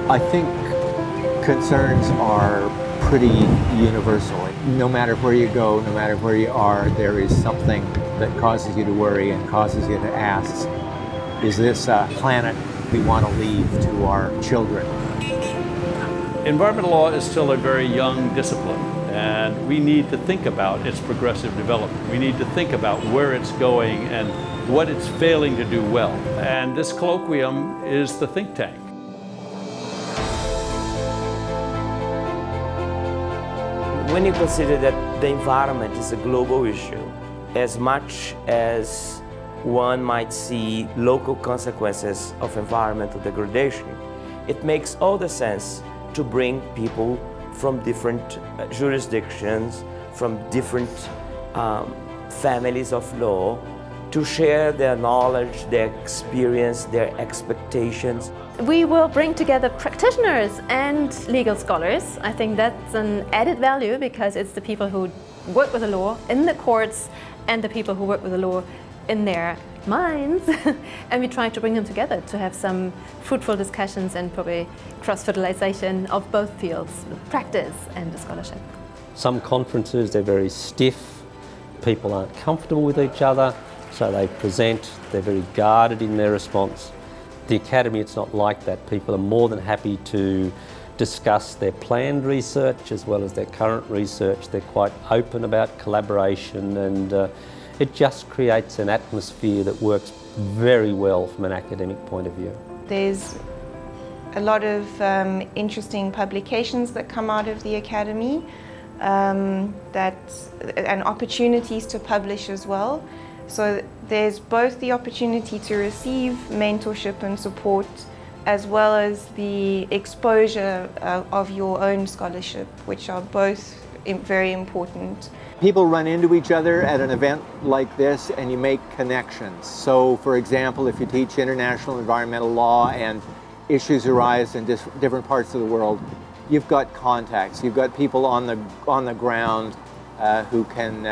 I think concerns are pretty universal. No matter where you go, no matter where you are, there is something that causes you to worry and causes you to ask, is this a planet we want to leave to our children? Environmental law is still a very young discipline, and we need to think about its progressive development. We need to think about where it's going and what it's failing to do well. And this colloquium is the think tank. When you consider that the environment is a global issue, as much as one might see local consequences of environmental degradation, it makes all the sense to bring people from different jurisdictions, from different families of law, to share their knowledge, their experience, their expectations. We will bring together practitioners and legal scholars. I think that's an added value because it's the people who work with the law in the courts and the people who work with the law in their minds. And we try to bring them together to have some fruitful discussions and probably cross-fertilization of both fields, practice and the scholarship. Some conferences, they're very stiff, people aren't comfortable with each other, so they present, they're very guarded in their response. The Academy, it's not like that. People are more than happy to discuss their planned research as well as their current research. They're quite open about collaboration, and it just creates an atmosphere that works very well from an academic point of view. There's a lot of interesting publications that come out of the Academy and opportunities to publish as well. So there's both the opportunity to receive mentorship and support as well as the exposure of your own scholarship, which are both very important. People run into each other at an event like this and you make connections. So for example, if you teach international environmental law and issues arise in different parts of the world, you've got contacts, you've got people on the ground who can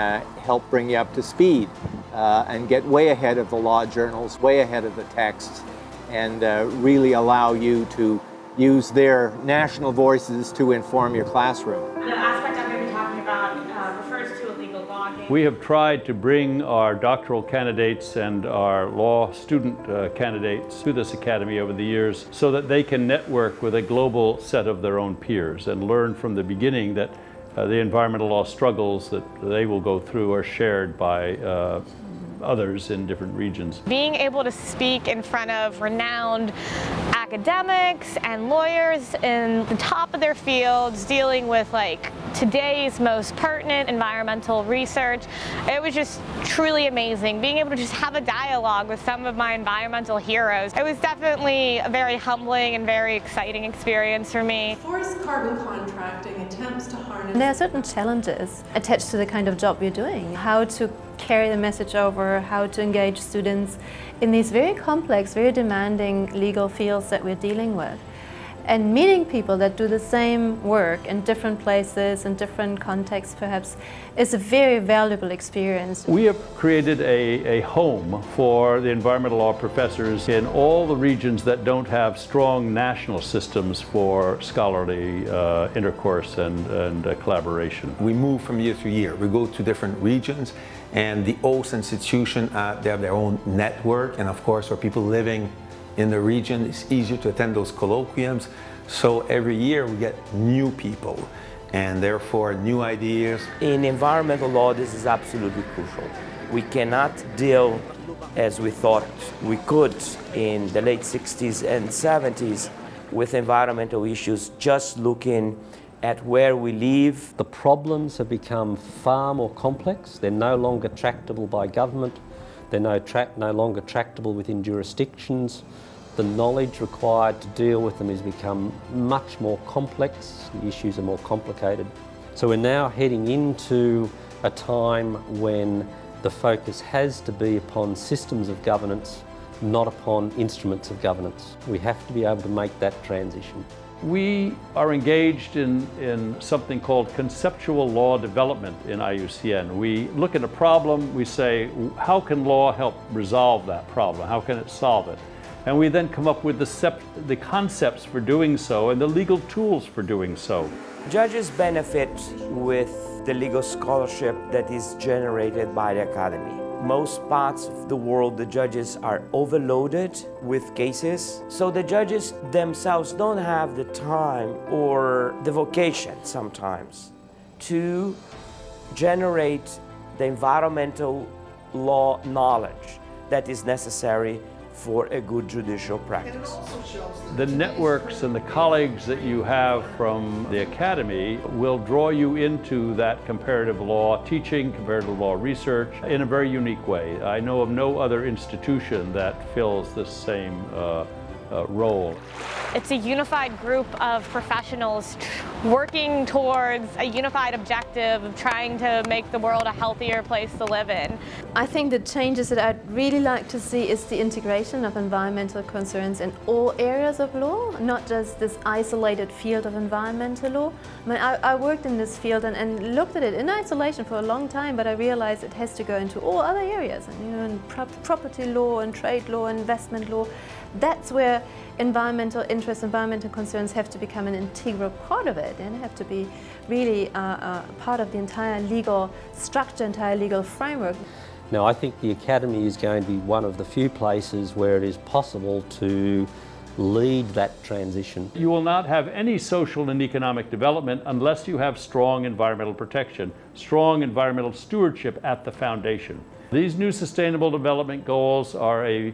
help bring you up to speed and get way ahead of the law journals, way ahead of the texts, and really allow you to use their national voices to inform your classroom. The aspect I'm going to be talking about refers to illegal logging. We have tried to bring our doctoral candidates and our law student candidates to this academy over the years so that they can network with a global set of their own peers and learn from the beginning that the environmental law struggles that they will go through are shared by others in different regions. Being able to speak in front of renowned academics and lawyers in the top of their fields, dealing with like today's most pertinent environmental research, it was just truly amazing. Being able to just have a dialogue with some of my environmental heroes, it was definitely a very humbling and very exciting experience for me. Forest carbon contracting attempts to harness... There are certain challenges attached to the kind of job we're doing. How to carry the message over, how to engage students in these very complex, very demanding legal fields that we're dealing with. And meeting people that do the same work in different places, in different contexts perhaps, is a very valuable experience. We have created a home for the environmental law professors in all the regions that don't have strong national systems for scholarly intercourse and collaboration. We move from year to year. We go to different regions, and the OSE institution, they have their own network, and of course for people living in the region, it's easier to attend those colloquiums. So every year we get new people and therefore new ideas. In environmental law, this is absolutely crucial. We cannot deal as we thought we could in the late 60s and 70s with environmental issues just looking at where we live. The problems have become far more complex. They're no longer tractable by government. They're no longer tractable within jurisdictions. The knowledge required to deal with them has become much more complex. The issues are more complicated. So we're now heading into a time when the focus has to be upon systems of governance, not upon instruments of governance. We have to be able to make that transition. We are engaged in something called conceptual law development in IUCN. We look at a problem, we say, how can law help resolve that problem? How can it solve it? And we then come up with the concepts for doing so and the legal tools for doing so. Judges benefit with the legal scholarship that is generated by the Academy. Most parts of the world, the judges are overloaded with cases, so the judges themselves don't have the time or the vocation sometimes to generate the environmental law knowledge that is necessary for a good judicial practice. The networks and the colleagues that you have from the Academy will draw you into that comparative law teaching, comparative law research in a very unique way. I know of no other institution that fills this same role. It's a unified group of professionals working towards a unified objective of trying to make the world a healthier place to live in. I think the changes that I'd really like to see is the integration of environmental concerns in all areas of law, not just this isolated field of environmental law. I mean, I worked in this field and looked at it in isolation for a long time, but I realized it has to go into all other areas, and, you know, in property law and trade law and investment law. That's where environmental interests, environmental concerns have to become an integral part of it, and have to be really part of the entire legal structure, entire legal framework. Now, I think the Academy is going to be one of the few places where it is possible to lead that transition. You will not have any social and economic development unless you have strong environmental protection, strong environmental stewardship at the foundation. These new Sustainable Development Goals are a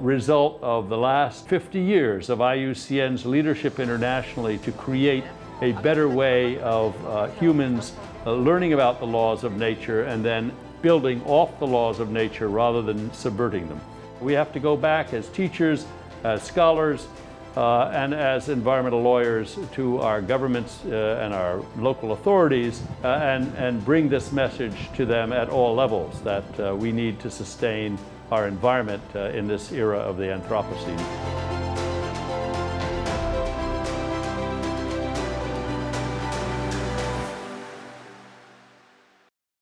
result of the last 50 years of IUCN's leadership internationally to create a better way of humans learning about the laws of nature and then building off the laws of nature rather than subverting them. We have to go back as teachers, as scholars, and as environmental lawyers to our governments and our local authorities and bring this message to them at all levels that we need to sustain our environment in this era of the Anthropocene.